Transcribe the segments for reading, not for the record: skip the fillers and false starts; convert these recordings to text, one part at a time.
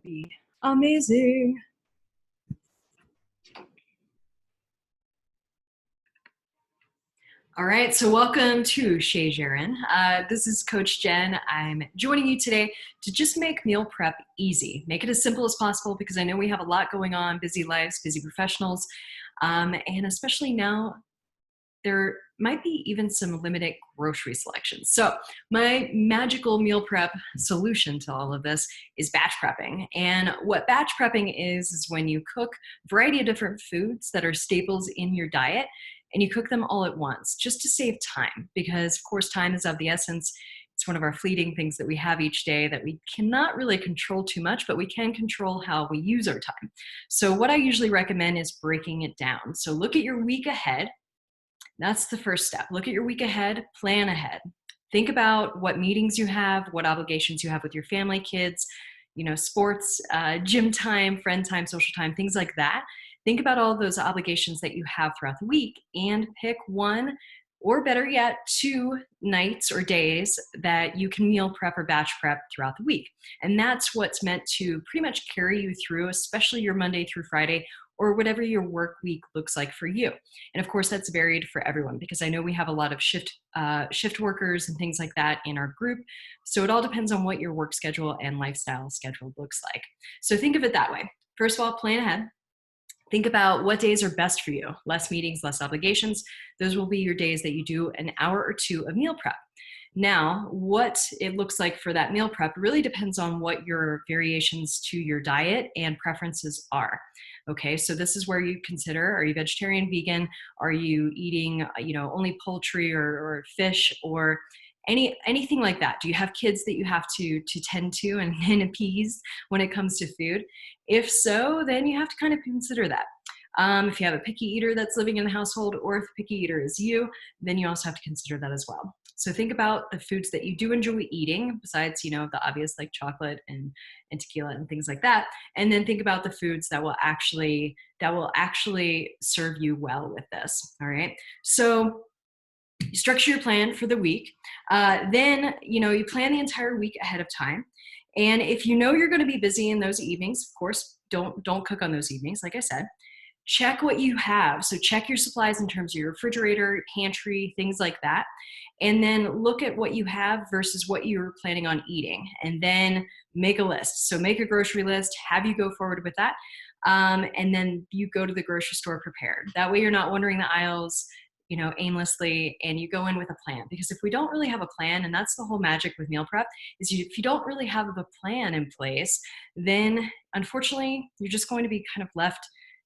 Be amazing. All right, so welcome to Chez Jaren. This is Coach Jen. I'm joining you today to just make meal prep easy. Make it as simple as possible because I know we have a lot going on, busy lives, busy professionals, and especially now, there might be even some limited grocery selections. So my magical meal prep solution to all of this is batch prepping. And what batch prepping is when you cook a variety of different foods that are staples in your diet and you cook them all at once just to save time because of course time is of the essence. It's one of our fleeting things that we have each day that we cannot really control too much, but we can control how we use our time. So what I usually recommend is breaking it down. So look at your week ahead. That's the first step. Look at your week ahead, plan ahead. Think about what meetings you have, what obligations you have with your family, kids, sports, gym time, friend time, social time, things like that. Think about all of those obligations that you have throughout the week and pick one or better yet, 2 nights or days that you can meal prep or batch prep throughout the week. And that's what's meant to pretty much carry you through, especially your Monday through Friday or whatever your work week looks like for you. And of course, that's varied for everyone because I know we have a lot of shift workers and things like that in our group. So it all depends on what your work schedule and lifestyle schedule looks like. So think of it that way. First of all, plan ahead. Think about what days are best for you. Less meetings, less obligations. Those will be your days that you do an hour or 2 of meal prep. Now, what it looks like for that meal prep really depends on what your variations to your diet and preferences are. Okay, so this is where you consider, are you vegetarian, vegan? Are you eating, only poultry or fish or anything like that? Do you have kids that you have to tend to and appease when it comes to food? If so, then you have to kind of consider that. If you have a picky eater that's living in the household, or if the picky eater is you, then you also have to consider that as well. So think about the foods that you do enjoy eating, besides, the obvious like chocolate and tequila and things like that. And then think about the foods that will actually serve you well with this. All right. So you structure your plan for the week. Then, you plan the entire week ahead of time. And if you know you're going to be busy in those evenings, of course, don't cook on those evenings, like I said. Check what you have. So check your supplies in terms of your refrigerator, pantry, things like that. And then look at what you have versus what you're planning on eating. And then make a list. So make a grocery list, have you go forward with that. And then you go to the grocery store prepared. That way you're not wandering the aisles, aimlessly, and you go in with a plan. Because if we don't really have a plan, and that's the whole magic with meal prep, is if you don't really have a plan in place, then unfortunately, you're just going to be kind of left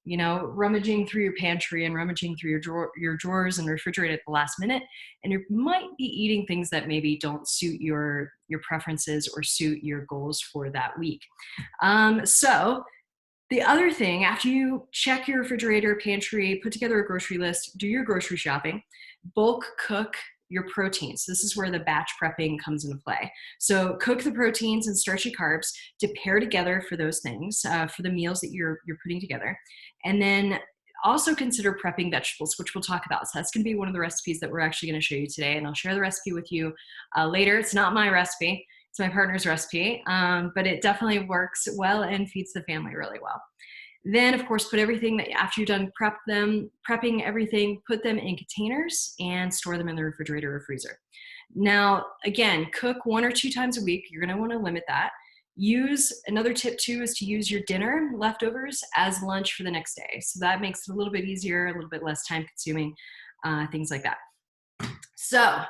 rummaging through your pantry and rummaging through your drawers and refrigerator at the last minute. And you might be eating things that maybe don't suit your preferences or suit your goals for that week. So the other thing, after you check your refrigerator, pantry, put together a grocery list, do your grocery shopping, bulk cook your proteins. This is where the batch prepping comes into play. So cook the proteins and starchy carbs to pair together for those things, for the meals that you're putting together. And then also consider prepping vegetables, which we'll talk about. So that's going to be one of the recipes that we're actually going to show you today. And I'll share the recipe with you later. It's not my recipe. It's my partner's recipe, but it definitely works well and feeds the family really well. Then, of course, put everything that after you're done prepping everything, put them in containers and store them in the refrigerator or freezer. Now, again, cook 1 or 2 times a week. You're going to want to limit that. Another tip too is to use your dinner leftovers as lunch for the next day. So that makes it a little bit easier, a little bit less time consuming, things like that. So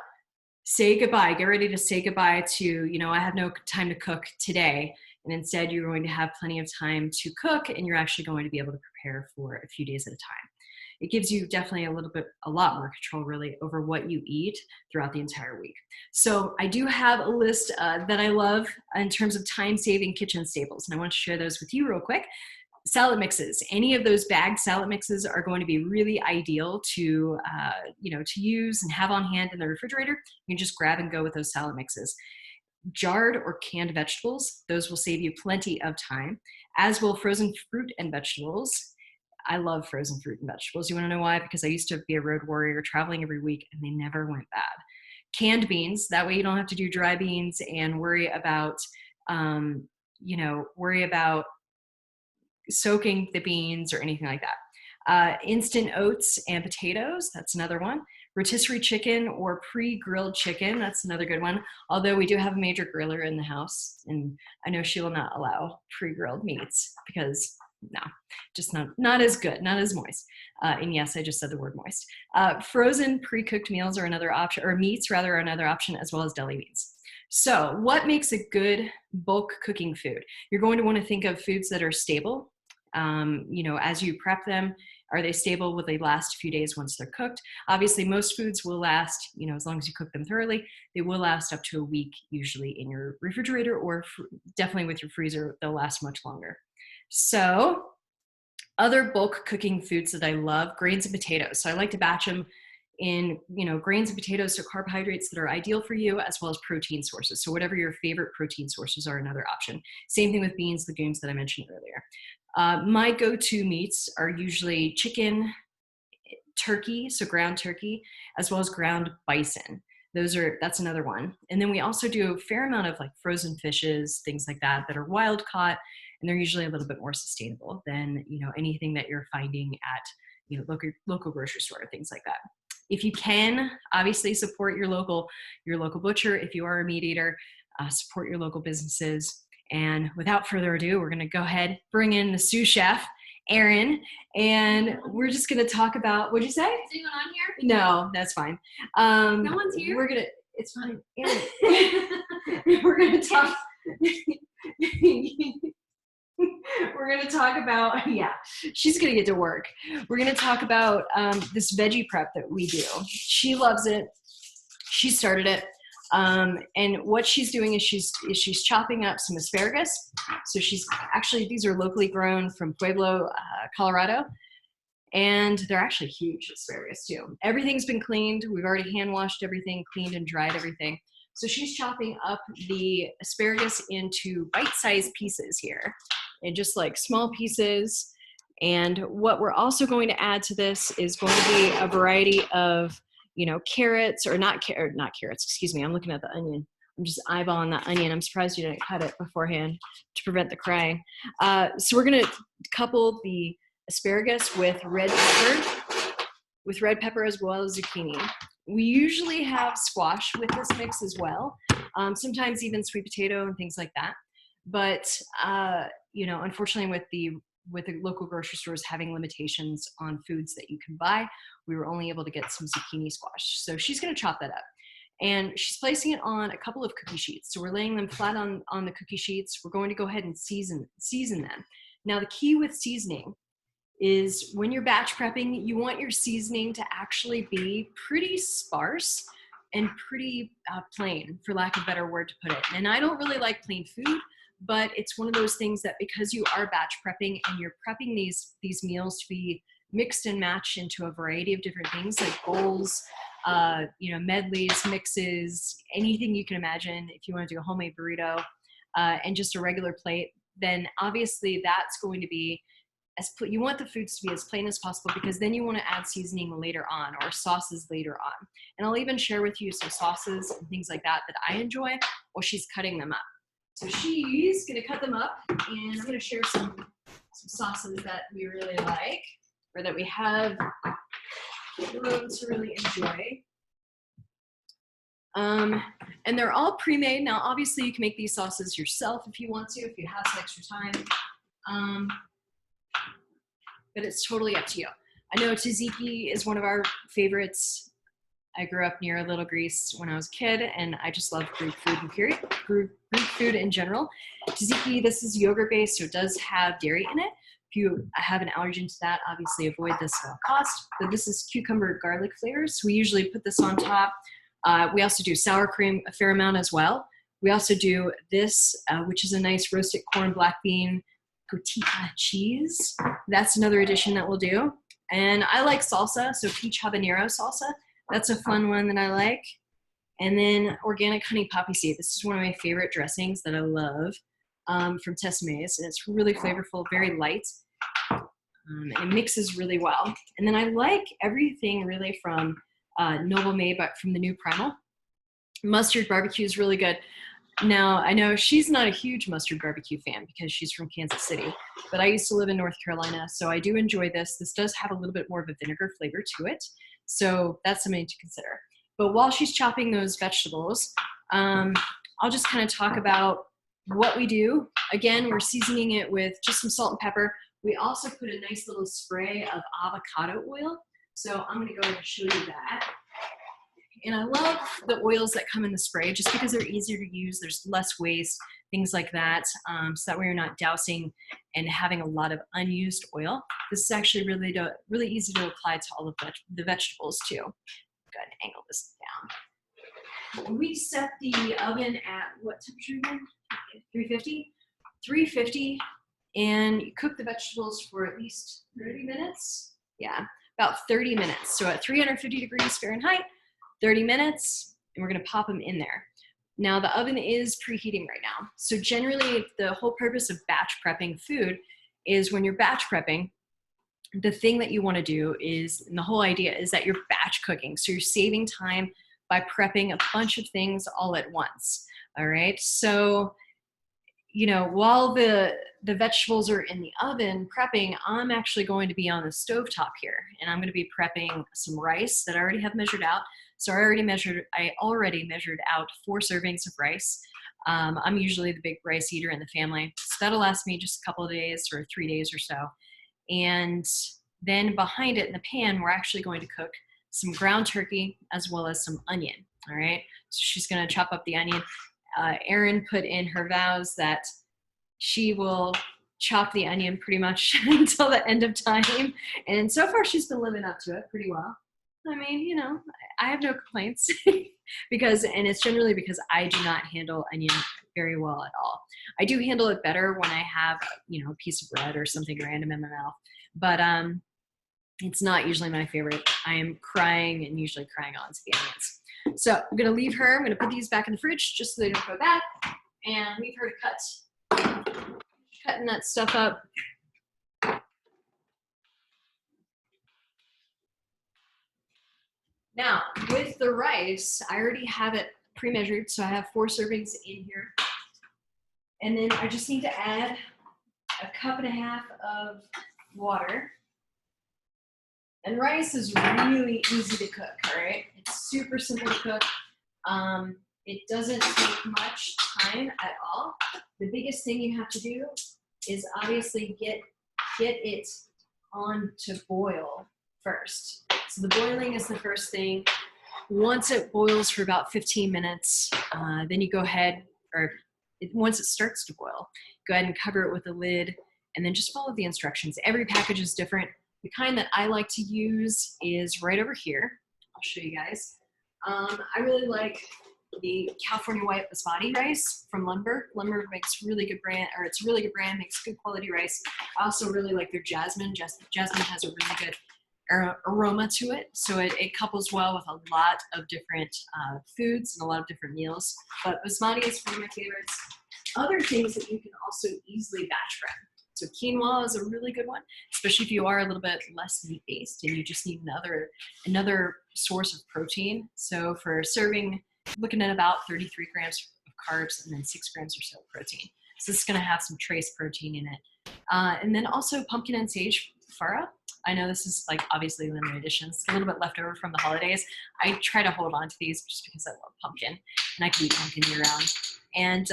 say goodbye. Get ready to say goodbye to, I have no time to cook today. And instead, you're going to have plenty of time to cook, and you're actually going to be able to prepare for a few days at a time. It gives you definitely a lot more control really over what you eat throughout the entire week. So I do have a list that I love in terms of time-saving kitchen staples, and I want to share those with you real quick. Salad mixes. Any of those bagged salad mixes are going to be really ideal to use and have on hand in the refrigerator. You can just grab and go with those salad mixes. Jarred or canned vegetables, those will save you plenty of time, as will frozen fruit and vegetables. I love frozen fruit and vegetables. You want to know why? Because I used to be a road warrior traveling every week and they never went bad. Canned beans, that way you don't have to do dry beans and worry about worry about soaking the beans or anything like that. Instant oats and potatoes, that's another one. Rotisserie chicken or pre-grilled chicken, that's another good one. Although we do have a major griller in the house, and I know she will not allow pre-grilled meats because no, just not as good, not as moist. And yes, I just said the word moist. Frozen pre-cooked meals are another option, or meats rather, are another option, as well as deli meats. So what makes a good bulk cooking food? You're going to want to think of foods that are stable. As you prep them, are they stable? Will they last a few days once they're cooked? Obviously, most foods will last, as long as you cook them thoroughly, they will last up to a week, usually in your refrigerator, or definitely with your freezer, they'll last much longer. So other bulk cooking foods that I love, grains and potatoes. So I like to batch them in, grains and potatoes, so carbohydrates that are ideal for you, as well as protein sources. So whatever your favorite protein sources are, another option. Same thing with beans, legumes that I mentioned earlier. My go-to meats are usually chicken, turkey, so ground turkey, as well as ground bison. That's another one. And then we also do a fair amount of like frozen fishes, things like that are wild caught, and they're usually a little bit more sustainable than anything that you're finding at local grocery store, things like that. If you can, obviously support your local butcher. If you are a meat eater, support your local businesses. And without further ado, we're going to go ahead, bring in the sous chef, Erin, and we're just going to talk about, what'd you say? Is anyone on here? No, that's fine. No one's here? It's fine. Erin. We're going to talk. We're going to talk about, she's going to get to work. We're going to talk about this veggie prep that we do. She loves it. She started it. And what she's doing is she's chopping up some asparagus. So these are locally grown from Pueblo, Colorado. And they're actually huge asparagus too. Everything's been cleaned. We've already hand washed everything, cleaned and dried everything. So she's chopping up the asparagus into bite-sized pieces here, and just like small pieces. And what we're also going to add to this is going to be a variety of carrots, or not carrots, excuse me. I'm looking at the onion. I'm just eyeballing that onion. I'm surprised you didn't cut it beforehand to prevent the crying. So we're going to couple the asparagus with red pepper as well as zucchini. We usually have squash with this mix as well. Sometimes even sweet potato and things like that. But, unfortunately with the local grocery stores having limitations on foods that you can buy, we were only able to get some zucchini squash. So she's going to chop that up, and she's placing it on a couple of cookie sheets. So we're laying them flat on the cookie sheets. We're going to go ahead and season them. Now the key with seasoning is when you're batch prepping, you want your seasoning to actually be pretty sparse and pretty plain, for lack of a better word to put it. And I don't really like plain food, but it's one of those things that because you are batch prepping and you're prepping these meals to be mixed and matched into a variety of different things like bowls, medleys, mixes, anything you can imagine. If you want to do a homemade burrito and just a regular plate, then obviously that's going to be you want the foods to be as plain as possible, because then you want to add seasoning later on, or sauces later on. And I'll even share with you some sauces and things like that I enjoy while she's cutting them up. So she's going to cut them up, and I'm going to share some sauces that we really like, or that we have grown to really enjoy. And they're all pre-made. Now, obviously, you can make these sauces yourself if you want to, if you have some extra time. But it's totally up to you. I know tzatziki is one of our favorites. I grew up near Little Greece when I was a kid, and I just love Greek food Greek food in general. Tzatziki, this is yogurt-based, so it does have dairy in it. If you have an allergen to that, obviously avoid this at all costs. But this is cucumber garlic flavors. So we usually put this on top. We also do sour cream a fair amount as well. We also do this, which is a nice roasted corn, black bean, cotija cheese. That's another addition that we'll do. And I like salsa, so peach habanero salsa. That's a fun one that I like. And then organic honey poppy seed. This is one of my favorite dressings that I love from Tessemae's, and it's really flavorful, very light. It mixes really well. And then I like everything really from Noble May, but from the new Primal. Mustard barbecue is really good. Now, I know she's not a huge mustard barbecue fan because she's from Kansas City, but I used to live in North Carolina, so I do enjoy this. This does have a little bit more of a vinegar flavor to it, so that's something to consider. But while she's chopping those vegetables, I'll just kind of talk about what we do. Again, we're seasoning it with just some salt and pepper. We also put a nice little spray of avocado oil, so I'm gonna go ahead and show you that. And I love the oils that come in the spray just because they're easier to use. There's less waste, things like that. So that way you're not dousing and having a lot of unused oil. This is actually really easy to apply to all of the vegetables too. Go ahead and angle this down. We set the oven at what temperature again? 350? 350, and you cook the vegetables for at least 30 minutes. Yeah, about 30 minutes. So at 350 degrees Fahrenheit, 30 minutes, and we're gonna pop them in there. Now the oven is preheating right now. So generally the whole purpose of batch prepping food is when you're batch prepping, the thing that you wanna do is, and the whole idea is that you're batch cooking. So you're saving time by prepping a bunch of things all at once, all right? So, you know, while the vegetables are in the oven prepping, I'm actually going to be on the stovetop here, and I'm gonna be prepping some rice that I already have measured out. So I already measured out 4 servings of rice. I'm usually the big rice eater in the family, so that'll last me just a couple of days or 3 days or so. And then behind it in the pan, we're actually going to cook some ground turkey as well as some onion, all right? So she's gonna chop up the onion. Erin put in her vows that she will chop the onion pretty much until the end of time. And so far she's been living up to it pretty well. I mean, you know, I have no complaints and it's generally because I do not handle onion very well at all. I do handle it better when I have, you know, a piece of bread or something random in my mouth, but it's not usually my favorite. I am crying and usually crying onto the onions. So I'm gonna leave her, I'm gonna put these back in the fridge just so they don't go bad, and leave her to cutting that stuff up. Now, with the rice, I already have it pre-measured, so I have 4 servings in here. And then I just need to add a 1.5 cups of water. And rice is really easy to cook, all right? It's super simple to cook. It doesn't take much time at all. The biggest thing you have to do is obviously get it on to boil first. So the boiling is the first thing. Once it boils for about 15 minutes, then you go ahead, once it starts to boil, go ahead and cover it with a lid and then just follow the instructions. Every package is different. The kind that I like to use is right over here. I'll show you guys. I really like the California White Basmati rice from Lumber. Lumber makes really good brand, or it's a really good brand, makes good quality rice. I also really like their Jasmine. Jasmine has a really good aroma to it, so it couples well with a lot of different foods and a lot of different meals. But Basmati is one of my favorites. Other things that you can also easily batch prep. So quinoa is a really good one, especially if you are a little bit less meat-based and you just need another source of protein. So for serving, looking at about 33 grams of carbs and then 6 grams or so of protein. So this is gonna have some trace protein in it. And then also pumpkin and sage farro. I know this is like obviously limited editions, a little bit left over from the holidays. I try to hold on to these just because I love pumpkin and I can eat pumpkin year round. And,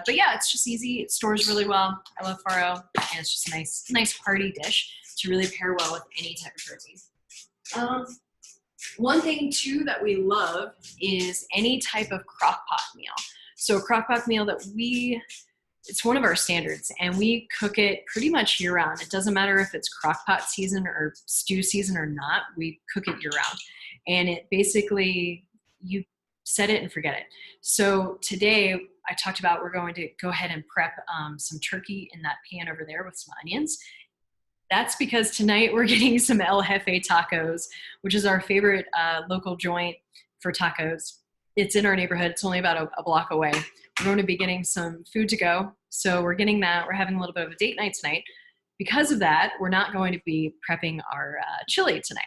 but yeah, it's just easy. It stores really well. I love farro, and it's just a nice hearty dish to really pair well with any type of protein. One thing too that we love is any type of crock pot meal. So a crock pot meal that it's one of our standards, and we cook it pretty much year round. It doesn't matter if it's crock pot season or stew season or not, we cook it year round. And it basically, you set it and forget it. So today I talked about we're going to go ahead and prep some turkey in that pan over there with some onions. That's because tonight we're getting some El Jefe tacos, which is our favorite local joint for tacos. It's in our neighborhood. It's only about a block away. We're going to be getting some food to go. So we're getting that. We're having a little bit of a date night tonight. Because of that, we're not going to be prepping our chili tonight.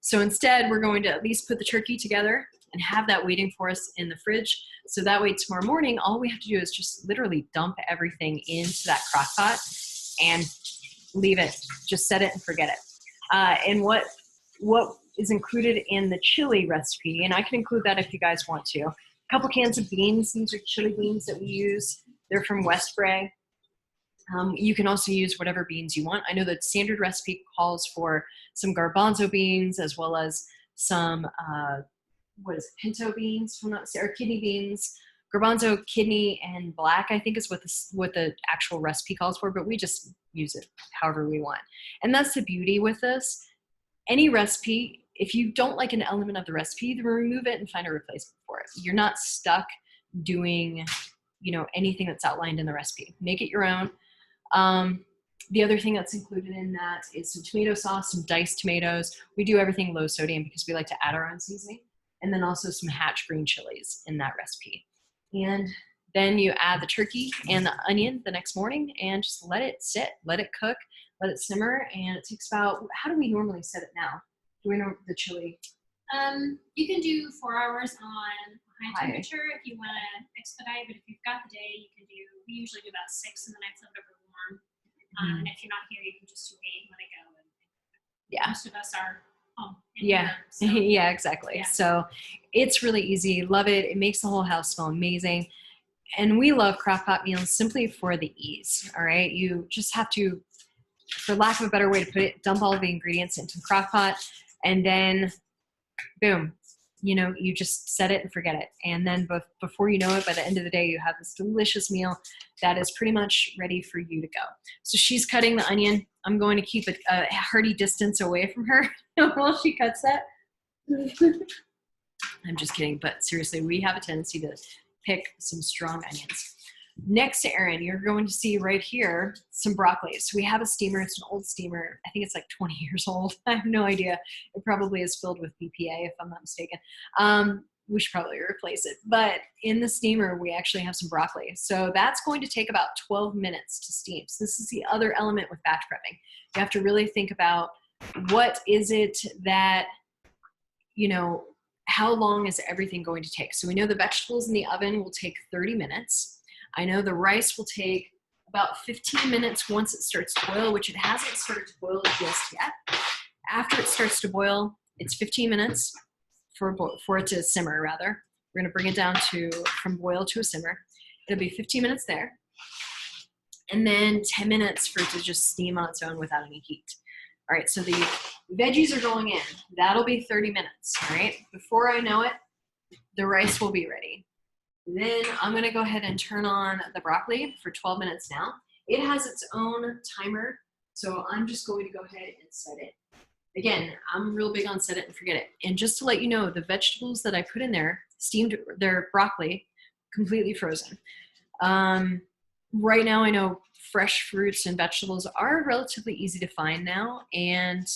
So instead, we're going to at least put the turkey together and have that waiting for us in the fridge. So that way tomorrow morning, all we have to do is just literally dump everything into that crock pot and leave it, just set it and forget it. And what is included in the chili recipe, and I can include that if you guys want to. A couple cans of beans. These are chili beans that we use. They're from Westbury. You can also use whatever beans you want. I know that standard recipe calls for some garbanzo beans as well as some, pinto beans, or kidney beans. Garbanzo, kidney, and black, I think is what the actual recipe calls for, but we just use it however we want. And that's the beauty with this. Any recipe, if you don't like an element of the recipe, then remove it and find a replacement for it. You're not stuck doing, anything that's outlined in the recipe. Make it your own. The other thing that's included in that is some tomato sauce, some diced tomatoes. We do everything low sodium because we like to add our own seasoning. And then also some Hatch green chilies in that recipe. And then you add the turkey and the onion the next morning and just let it sit, let it cook, let it simmer. And it takes about, how do we normally set it now? Do we know the chili? You can do 4 hours on high temperature if you want to expedite, but if you've got the day, we usually do about 6 and then I flip it over warm. And if you're not here, you can just do 8 and let it go. And yeah. Most of us are home. Yeah. Here, so. Yeah, exactly. Yeah. So it's really easy. Love it. It makes the whole house smell amazing. And we love crock pot meals simply for the ease. All right. You just have to, for lack of a better way to put it, dump all of the ingredients into the crock pot and then boom, you just set it and forget it. And then before you know it, by the end of the day, you have this delicious meal that is pretty much ready for you to go. So she's cutting the onion. I'm going to keep a hearty distance away from her while she cuts that. I'm just kidding, but seriously, we have a tendency to pick some strong onions. Next to Erin, you're going to see right here some broccoli. So we have a steamer. It's an old steamer. I think it's like 20 years old. I have no idea. It probably is filled with BPA if I'm not mistaken. We should probably replace it. But in the steamer, we actually have some broccoli. So that's going to take about 12 minutes to steam. So this is the other element with batch prepping. You have to really think about what is it that, how long is everything going to take? So we know the vegetables in the oven will take 30 minutes. I know the rice will take about 15 minutes once it starts to boil, which it hasn't started to boil just yet. After it starts to boil, it's 15 minutes for it to simmer, rather. We're going to bring it down from boil to a simmer. It'll be 15 minutes there. And then 10 minutes for it to just steam on its own without any heat. All right, so the veggies are going in. That'll be 30 minutes, all right? Before I know it, the rice will be ready. Then I'm gonna go ahead and turn on the broccoli for 12 minutes now. It has its own timer, so I'm just going to go ahead and set it. Again, I'm real big on set it and forget it. And just to let you know, the vegetables that I put in there, steamed their broccoli, completely frozen. Right now I know fresh fruits and vegetables are relatively easy to find now. And,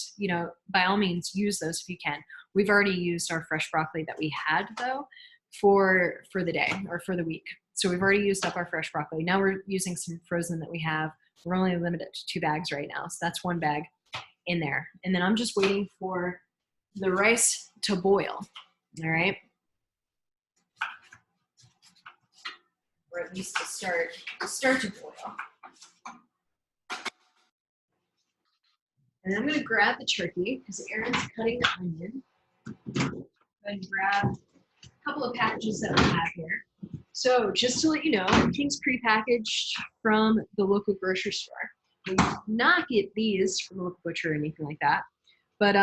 by all means, use those if you can. We've already used our fresh broccoli that we had, though, for the day or for the week. So we've already used up our fresh broccoli. Now we're using some frozen that we have. We're only limited to 2 bags right now. So that's 1 bag in there. And then I'm just waiting for the rice to boil. All right. Or at least to start to boil. And I'm going to grab the turkey because Erin's cutting the onion. And grab a couple of packages that we have here. So just to let you know, everything's prepackaged from the local grocery store. We do not get these from a local butcher or anything like that. But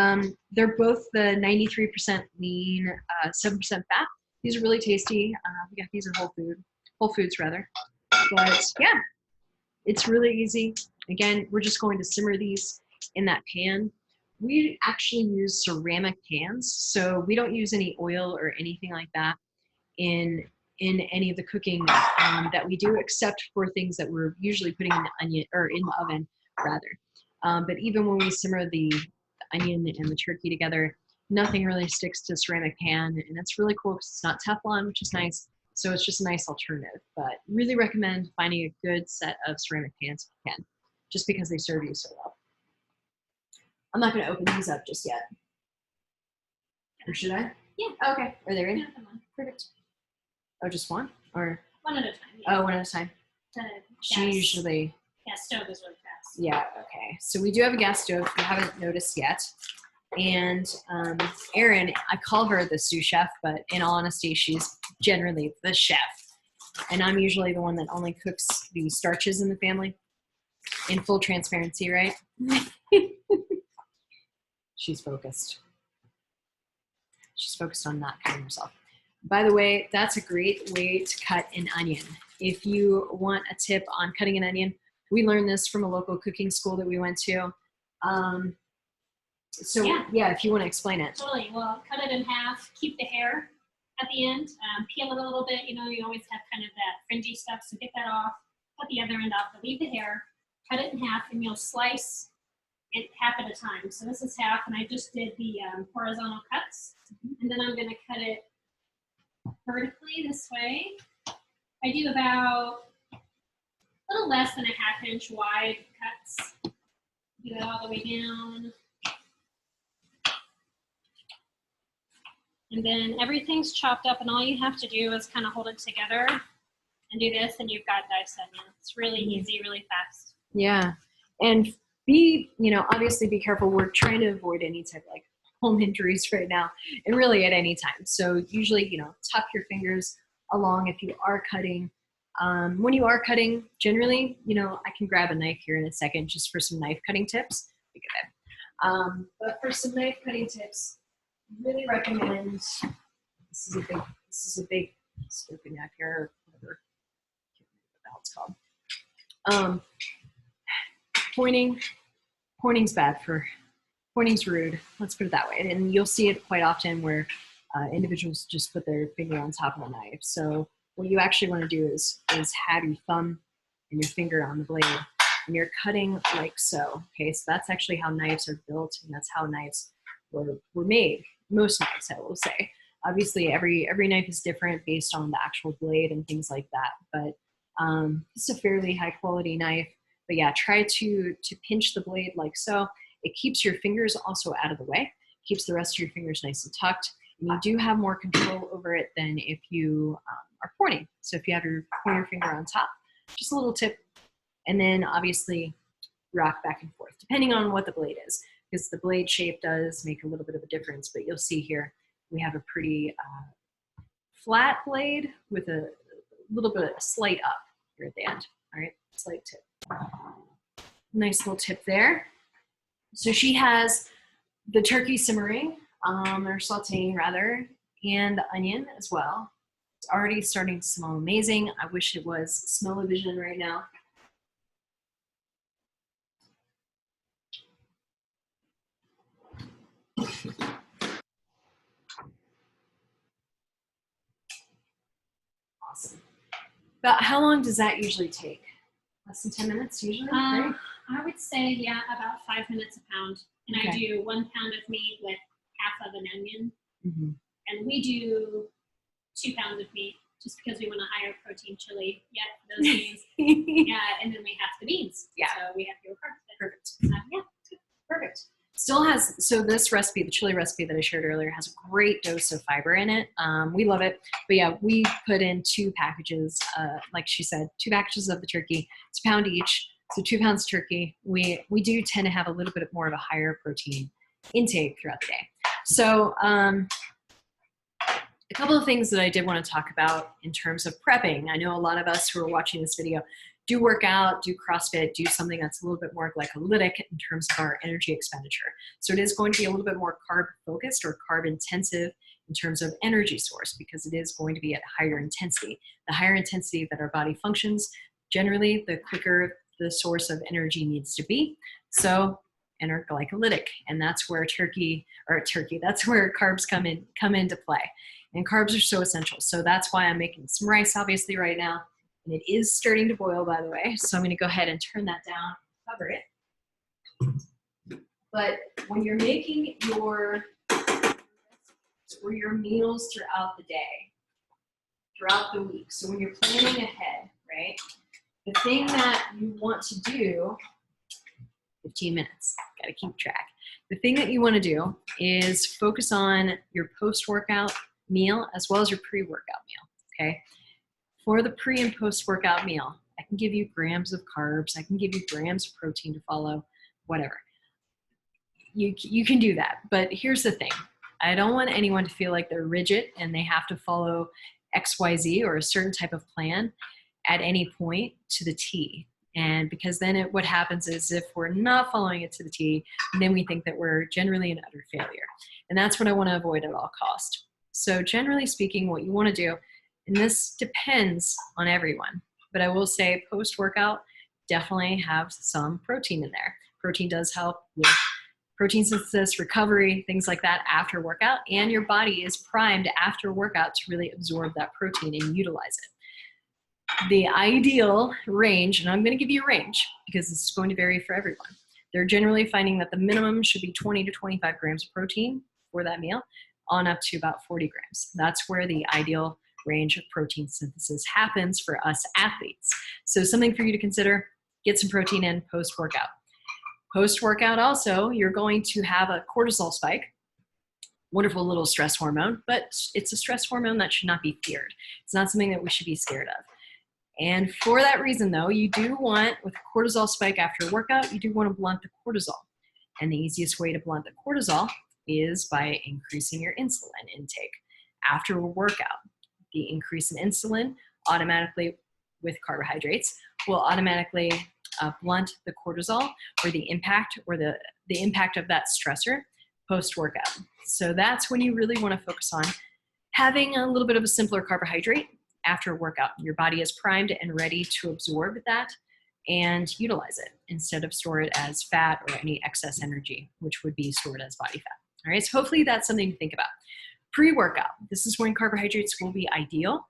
they're both the 93% lean, 7% fat. These are really tasty. We got these at Whole Foods rather. But yeah, it's really easy. Again, we're just going to simmer these in that pan. We actually use ceramic pans, so we don't use any oil or anything like that in any of the cooking that we do, except for things that we're usually putting in the onion or in the oven rather. But even when we simmer the onion and the turkey together, nothing really sticks to ceramic pan, and that's really cool because it's not Teflon, which is nice. So it's just a nice alternative, but really recommend finding a good set of ceramic pans if you can, just because they serve you so well. I'm not going to open these up just yet. Or should I? Yeah. Okay. Are they ready? Yeah, come on. Perfect. Oh, just one? Or One at a time. Yeah. oh, one at a time. The She gas, usually. gas stove is really fast. Yeah. Okay. So we do have a gas stove. If you haven't noticed yet. And Erin, I call her the sous chef, but in all honesty, she's generally the chef. And I'm usually the one that only cooks the starches in the family. In full transparency, right? She's focused. She's focused on not cutting herself. By the way, that's a great way to cut an onion. If you want a tip on cutting an onion, we learned this from a local cooking school that we went to. So yeah, if you want to explain it. Totally. Well, cut it in half. Keep the hair at the end. Peel it a little bit. You know, you always have kind of that fringy stuff, so get that off. Cut the other end off, but leave the hair. Cut it in half, and you'll slice it half at a time. So this is half, and I just did the horizontal cuts, and then I'm going to cut it vertically this way. I do about a little less than a ½ inch wide cuts. Do that all the way down. And then everything's chopped up, and all you have to do is kind of hold it together and do this, and you've got diced onion. It's really easy, really fast. Yeah. And obviously be careful. We're trying to avoid any type of like home injuries right now, and really at any time. So usually, tuck your fingers along if you are cutting. When you are cutting, generally, I can grab a knife here in a second just for some knife cutting tips. But for some knife cutting tips, really recommend, this is a big scraping knife here, or whatever, I can't remember what the hell it's called. Pointing's rude, let's put it that way. And you'll see it quite often where individuals just put their finger on top of the knife. So what you actually want to do is have your thumb and your finger on the blade, and you're cutting like so. Okay, so that's actually how knives are built, and that's how knives were made. Most knives, I will say. Obviously, every knife is different based on the actual blade and things like that. But it's a fairly high quality knife. But yeah, try to pinch the blade like so. It keeps your fingers also out of the way. Keeps the rest of your fingers nice and tucked. And you do have more control over it than if you are pointing. So if you have your pointer finger on top, just a little tip. And then obviously rock back and forth, depending on what the blade is. Because the blade shape does make a little bit of a difference, but you'll see here we have a pretty flat blade with a little bit of a slight up here at the end. All right, slight tip. Nice little tip there. So she has the turkey simmering, or sauteing rather, and the onion as well. It's already starting to smell amazing. I wish it was smell-o-vision right now. Awesome. About how long does that usually take? Less than 10 minutes usually, right? I would say, yeah, about 5 minutes a pound. And okay. I do 1 pound of meat with half of an onion. Mm-hmm. And we do 2 pounds of meat just because we want a higher protein chili. Yeah, those beans. Yeah, and then we have the beans. Yeah. So we have your carbs. Perfect. Yeah, perfect. Still has, so this recipe, the chili recipe that I shared earlier, has a great dose of fiber in it. We love it. But yeah, we put in 2 packages, like she said, 2 packages of the turkey. It's a pound each. So 2 pounds of turkey. We do tend to have a little bit more of a higher protein intake throughout the day. So a couple of things that I did want to talk about in terms of prepping. I know a lot of us who are watching this video do work out, do CrossFit, do something that's a little bit more glycolytic in terms of our energy expenditure. So it is going to be a little bit more carb focused or carb intensive in terms of energy source, because it is going to be at higher intensity. The higher intensity that our body functions, generally the quicker the source of energy needs to be. So glycolytic, and that's where that's where carbs come into play. And carbs are so essential. So that's why I'm making some rice obviously right now. And it is starting to boil, by the way. So I'm going to go ahead and turn that down, cover it. But when you're making your meals throughout the day, throughout the week, so when you're planning ahead, right, the thing that you want to do, 15 minutes, got to keep track. The thing that you want to do is focus on your post-workout meal as well as your pre-workout meal, okay? For the pre and post-workout meal, I can give you grams of carbs, I can give you grams of protein to follow, whatever. You can do that, but here's the thing. I don't want anyone to feel like they're rigid and they have to follow XYZ or a certain type of plan at any point to the T. And because then what happens is if we're not following it to the T, then we think that we're generally an utter failure. And that's what I want to avoid at all cost. So generally speaking, what you want to do, and this depends on everyone, but I will say post-workout, definitely have some protein in there. Protein does help with protein synthesis, recovery, things like that after workout, and your body is primed after workout to really absorb that protein and utilize it. The ideal range, and I'm going to give you a range because this is going to vary for everyone. They're generally finding that the minimum should be 20 to 25 grams of protein for that meal, on up to about 40 grams. That's where the ideal range of protein synthesis happens for us athletes. So something for you to consider, get some protein in post-workout. Post-workout also, you're going to have a cortisol spike, wonderful little stress hormone, but it's a stress hormone that should not be feared. It's not something that we should be scared of. And for that reason though, you do want, with a cortisol spike after a workout, you do want to blunt the cortisol. And the easiest way to blunt the cortisol is by increasing your insulin intake after a workout. The increase in insulin automatically with carbohydrates will automatically blunt the cortisol or the impact of that stressor post-workout. So that's when you really want to focus on having a little bit of a simpler carbohydrate after a workout. Your body is primed and ready to absorb that and utilize it instead of store it as fat or any excess energy, which would be stored as body fat. All right, so hopefully that's something to think about. Pre-workout, this is when carbohydrates will be ideal.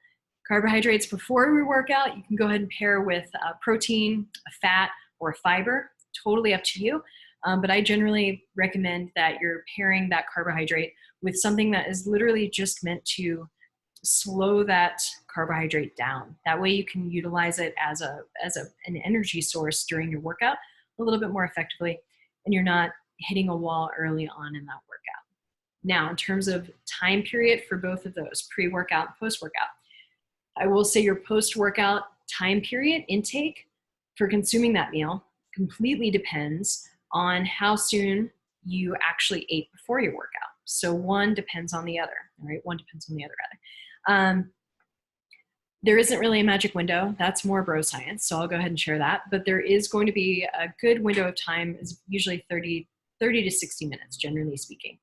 Carbohydrates before we work out, you can go ahead and pair with protein, a fat, or a fiber, totally up to you. But I generally recommend that you're pairing that carbohydrate with something that is literally just meant to slow that carbohydrate down. That way you can utilize it as an energy source during your workout a little bit more effectively, and you're not hitting a wall early on in that workout. Now, in terms of time period for both of those, pre-workout and post-workout, I will say your post-workout time period intake for consuming that meal completely depends on how soon you actually ate before your workout. So one depends on the other, right? One depends on the other rather. There isn't really a magic window. That's more bro science, so I'll go ahead and share that. But there is going to be a good window of time, is usually 30 to 60 minutes, generally speaking.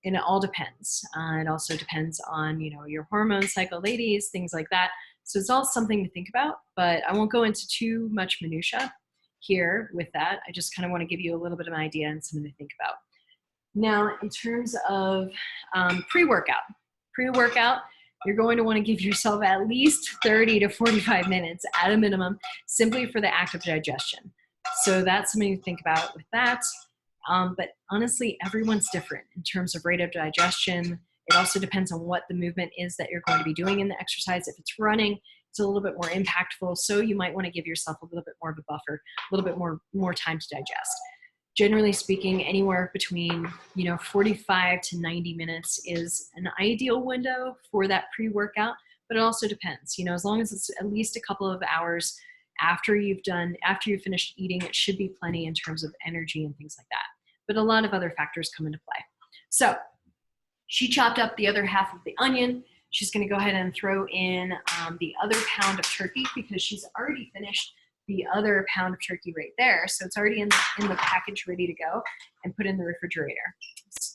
And it all depends. It also depends on, your hormone cycle, ladies, things like that. So it's all something to think about, but I won't go into too much minutia here with that. I just kind of want to give you a little bit of an idea and something to think about. Now, in terms of pre-workout, you're going to want to give yourself at least 30 to 45 minutes at a minimum, simply for the act of digestion. So that's something to think about with that. But honestly, everyone's different in terms of rate of digestion. It also depends on what the movement is that you're going to be doing in the exercise. If it's running, it's a little bit more impactful. So you might want to give yourself a little bit more of a buffer, a little bit more time to digest. Generally speaking, anywhere between 45 to 90 minutes is an ideal window for that pre-workout, but it also depends. As long as it's at least a couple of hours after you've finished eating, it should be plenty in terms of energy and things like that. But a lot of other factors come into play. So she chopped up the other half of the onion. She's going to go ahead and throw in the other pound of turkey because she's already finished the other pound of turkey right there. So it's already in the package ready to go and put in the refrigerator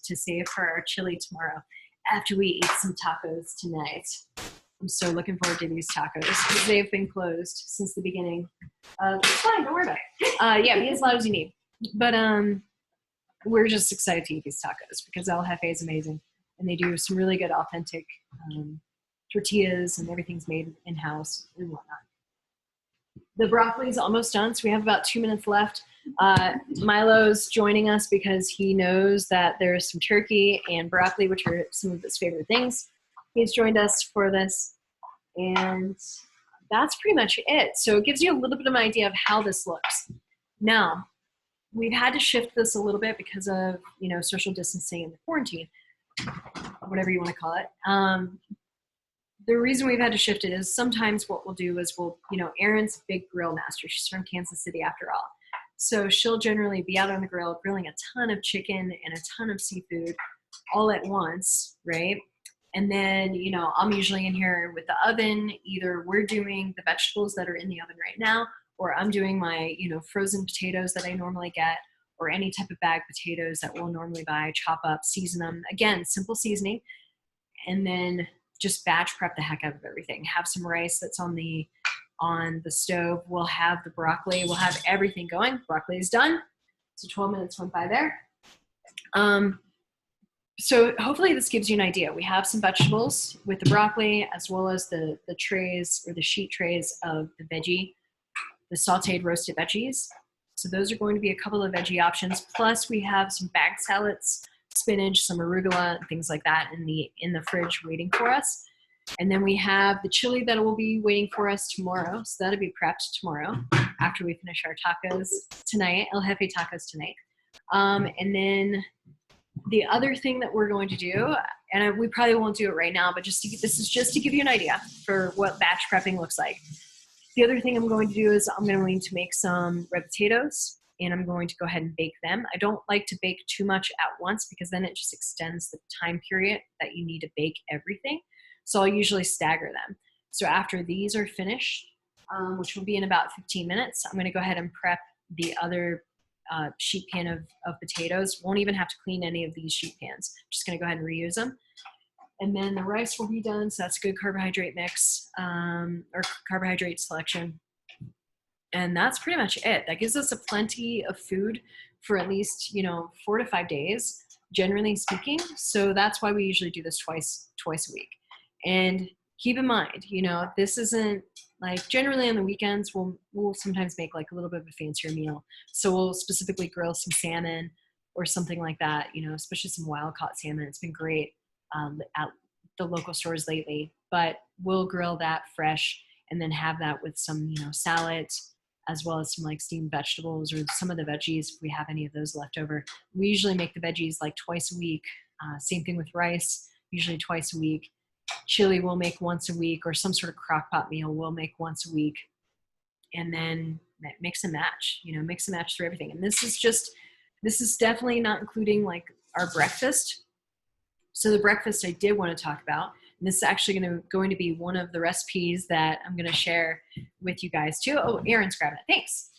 to save for our chili tomorrow after we eat some tacos tonight. I'm so looking forward to these tacos because they've been closed since the beginning. It's fine, don't worry about it. Yeah, be as loud as you need. But we're just excited to eat these tacos because El Jefe is amazing. And they do some really good authentic tortillas, and everything's made in-house and whatnot. The broccoli is almost done, so we have about 2 minutes left. Milo's joining us because he knows that there's some turkey and broccoli, which are some of his favorite things. He's joined us for this, and that's pretty much it. So it gives you a little bit of an idea of how this looks. Now, we've had to shift this a little bit because of, you know, social distancing and the quarantine, whatever you want to call it. The reason we've had to shift it is sometimes what we'll do is you know, Erin's a big grill master. She's from Kansas City after all. So she'll generally be out on the grill grilling a ton of chicken and a ton of seafood all at once, right? And then, you know, I'm usually in here with the oven. Either we're doing the vegetables that are in the oven right now, or I'm doing my, you know, frozen potatoes that I normally get, or any type of bagged potatoes that we'll normally buy, chop up, season them. Again, simple seasoning. And then just batch prep the heck out of everything. Have some rice that's on the stove. We'll have the broccoli. We'll have everything going. Broccoli is done. So 12 minutes went by there. So hopefully this gives you an idea. We have some vegetables with the broccoli, as well as the trays or the sheet trays of the veggie, the sauteed roasted veggies. So those are going to be a couple of veggie options. Plus we have some bagged salads, spinach, some arugula, things like that in the fridge waiting for us. And then we have the chili that will be waiting for us tomorrow. So that'll be prepped tomorrow after we finish our tacos tonight, El Jefe tacos tonight. And then the other thing that we're going to do, and we probably won't do it right now, but this is just to give you an idea for what batch prepping looks like. The other thing I'm going to do is I'm going to make some red potatoes, and I'm going to go ahead and bake them. I don't like to bake too much at once because then it just extends the time period that you need to bake everything. So I'll usually stagger them. So after these are finished, which will be in about 15 minutes, I'm going to go ahead and prep the other sheet pan of potatoes. Won't even have to clean any of these sheet pans. Just going to go ahead and reuse them. And then the rice will be done. So that's a good carbohydrate mix or carbohydrate selection. And that's pretty much it. That gives us a plenty of food for at least, you know, 4 to 5 days, generally speaking. So that's why we usually do this twice a week. And keep in mind, you know, this isn't like generally on the weekends, we'll sometimes make like a little bit of a fancier meal. So we'll specifically grill some salmon or something like that, you know, especially some wild caught salmon. It's been great at the local stores lately, but we'll grill that fresh and then have that with some, you know, salad, as well as some like steamed vegetables or some of the veggies if we have any of those left over. We usually make the veggies like twice a week. Same thing with rice, usually twice a week. Chili we'll make once a week, or some sort of crock pot meal we'll make once a week. And then mix and match, you know, mix and match through everything. And this is definitely not including like our breakfast. So the breakfast I did want to talk about, and this is actually going to be one of the recipes that I'm going to share with you guys too. Oh, Erin's grabbing it. Thanks.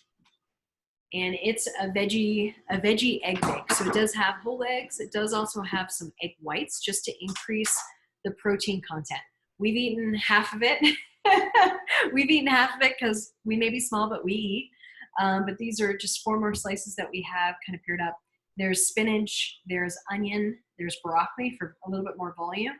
And it's a veggie egg bake. So it does have whole eggs. It does also have some egg whites just to increase the protein content. We've eaten half of it. We've eaten half of it because we may be small, but we eat. But these are just 4 more slices that we have kind of paired up. There's spinach, there's onion, there's broccoli for a little bit more volume.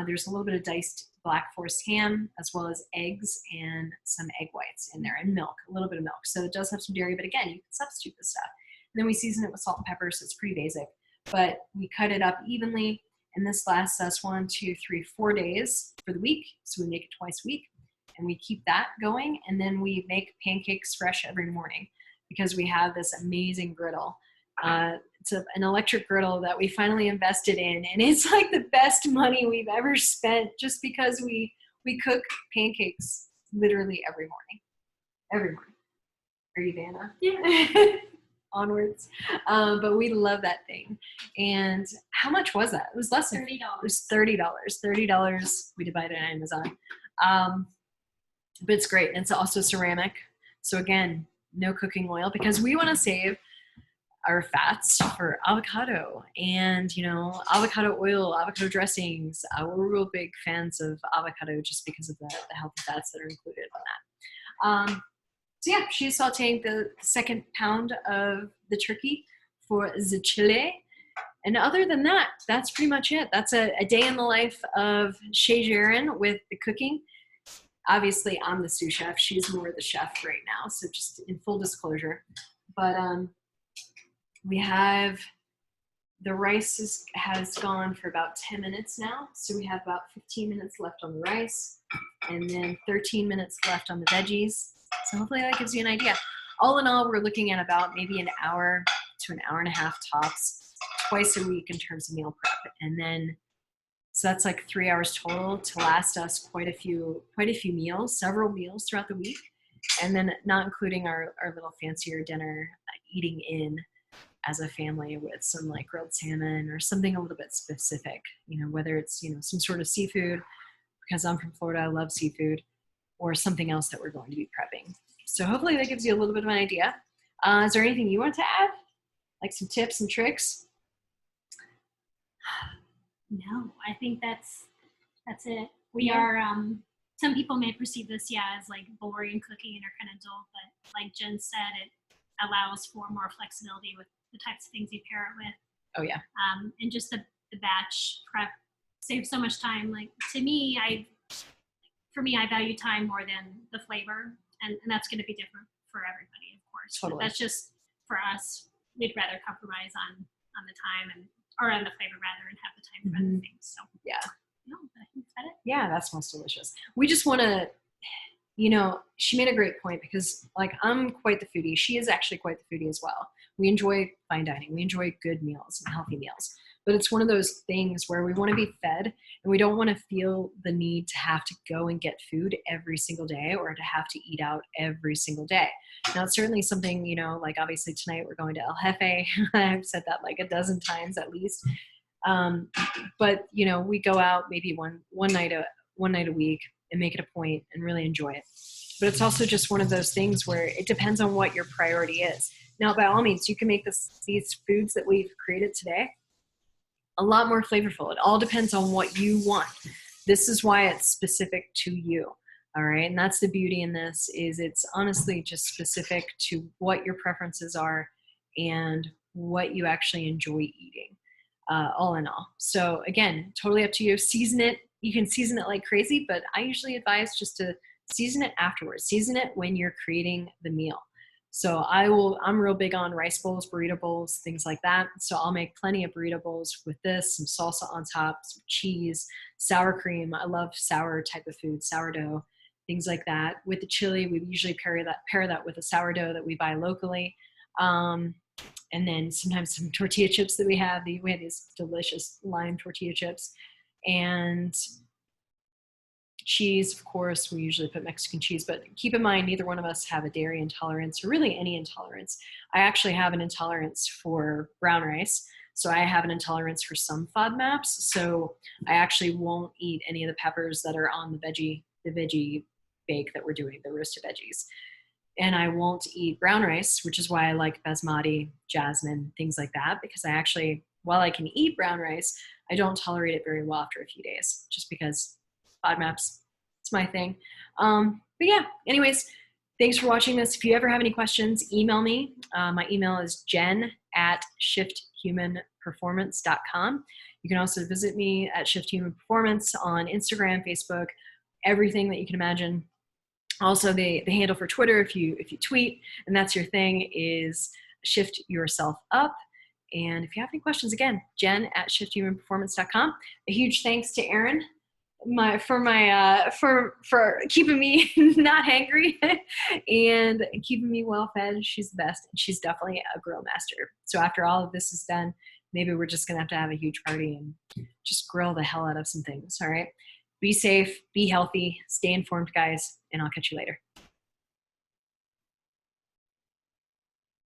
There's a little bit of diced Black Forest ham, as well as eggs and some egg whites in there, and milk, a little bit of milk. So it does have some dairy, but again, you can substitute this stuff. And then we season it with salt and pepper, so it's pretty basic. But we cut it up evenly, and this lasts us 1, 2, 3, 4 days for the week. So we make it twice a week, and we keep that going. And then we make pancakes fresh every morning because we have this amazing griddle. It's an electric griddle that we finally invested in, and it's like the best money we've ever spent just because we cook pancakes literally every morning. Every morning. Are you, Vanna? Yeah. Onwards. But we love that thing. And how much was that? It was less than $30. It was $30. $30 we did buy it on Amazon. But it's great. And it's also ceramic. So again, no cooking oil because we want to save our fats for avocado and, you know, avocado oil, avocado dressings. We're real big fans of avocado just because of the healthy fats that are included in that. So yeah, she's sauteing the second pound of the turkey for the chile. And other than that, that's pretty much it. That's a day in the life of Shay Jaron with the cooking. Obviously, I'm the sous chef. She's more the chef right now. So just in full disclosure. But we have the rice has gone for about 10 minutes now. So we have about 15 minutes left on the rice and then 13 minutes left on the veggies. So hopefully that gives you an idea. all in all, we're looking at about maybe an hour to an hour and a half tops, twice a week in terms of meal prep. And then, so that's like 3 hours total to last us quite a few meals, several meals throughout the week. And then not including our little fancier dinner, eating in as a family with some like grilled salmon or something a little bit specific, whether it's, some sort of seafood, because I'm from Florida, I love seafood, or something else that we're going to be prepping. So hopefully that gives you a little bit of an idea. Is there anything you want to add? Like some tips and tricks? No, I think that's it. We are, some people may perceive this, as like boring cooking or kind of dull, but like Jen said, it allows for more flexibility with the types of things you pair it with. Oh yeah. And just the batch prep saves so much time. Like to me, I value time more than the flavor, and that's going to be different for everybody, of course. Totally. But that's just for us. We'd rather compromise on the time or on the flavor rather, and have the time for other things. So yeah. No, I think that's it. Yeah, that smells delicious. We just want to, she made a great point, because like I'm quite the foodie. She is actually quite the foodie as well. We enjoy fine dining. We enjoy good meals and healthy meals. But it's one of those things where we want to be fed, and we don't want to feel the need to have to go and get food every single day or to have to eat out every single day. Now, it's certainly something, like obviously tonight we're going to El Jefe. I've said that like a dozen times at least. But we go out maybe one night a week and make it a point and really enjoy it. But it's also just one of those things where it depends on what your priority is. Now, by all means, you can make these foods that we've created today a lot more flavorful. It all depends on what you want. This is why it's specific to you. All right. And that's the beauty in this, is it's honestly just specific to what your preferences are and what you actually enjoy eating, all in all. So again, totally up to you. Season it. You can season it like crazy, but I usually advise just to season it afterwards. Season it when you're creating the meal. So I'm real big on rice bowls, burrito bowls, things like that. So I'll make plenty of burrito bowls with this, some salsa on top, some cheese, sour cream. I love sour type of food, sourdough, things like that. With the chili, we usually pair that with a sourdough that we buy locally. And then sometimes some tortilla chips that we have these delicious lime tortilla chips, and cheese. Of course, we usually put Mexican cheese, but keep in mind, neither one of us have a dairy intolerance or really any intolerance. I actually have an intolerance for brown rice. So I have an intolerance for some FODMAPs. So I actually won't eat any of the peppers that are on the veggie bake that we're doing, the roasted veggies. And I won't eat brown rice, which is why I like basmati, jasmine, things like that, because I actually, while I can eat brown rice, I don't tolerate it very well after a few days, just because FODMAPs, it's my thing. But yeah, anyways, thanks for watching this. If you ever have any questions, email me. My email is jen@shifthumanperformance.com. You can also visit me at Shift Human Performance on Instagram, Facebook, everything that you can imagine. Also, the handle for Twitter, if you tweet and that's your thing, is Shift Yourself Up. And if you have any questions, again, jen@shifthumanperformance.com. A huge thanks to Erin for keeping me not hangry and keeping me well fed. She's the best, and she's definitely a grill master. So after all of this is done, maybe we're just gonna have a huge party and just grill the hell out of some things. All right, be safe, be healthy, stay informed, guys, and I'll catch you later.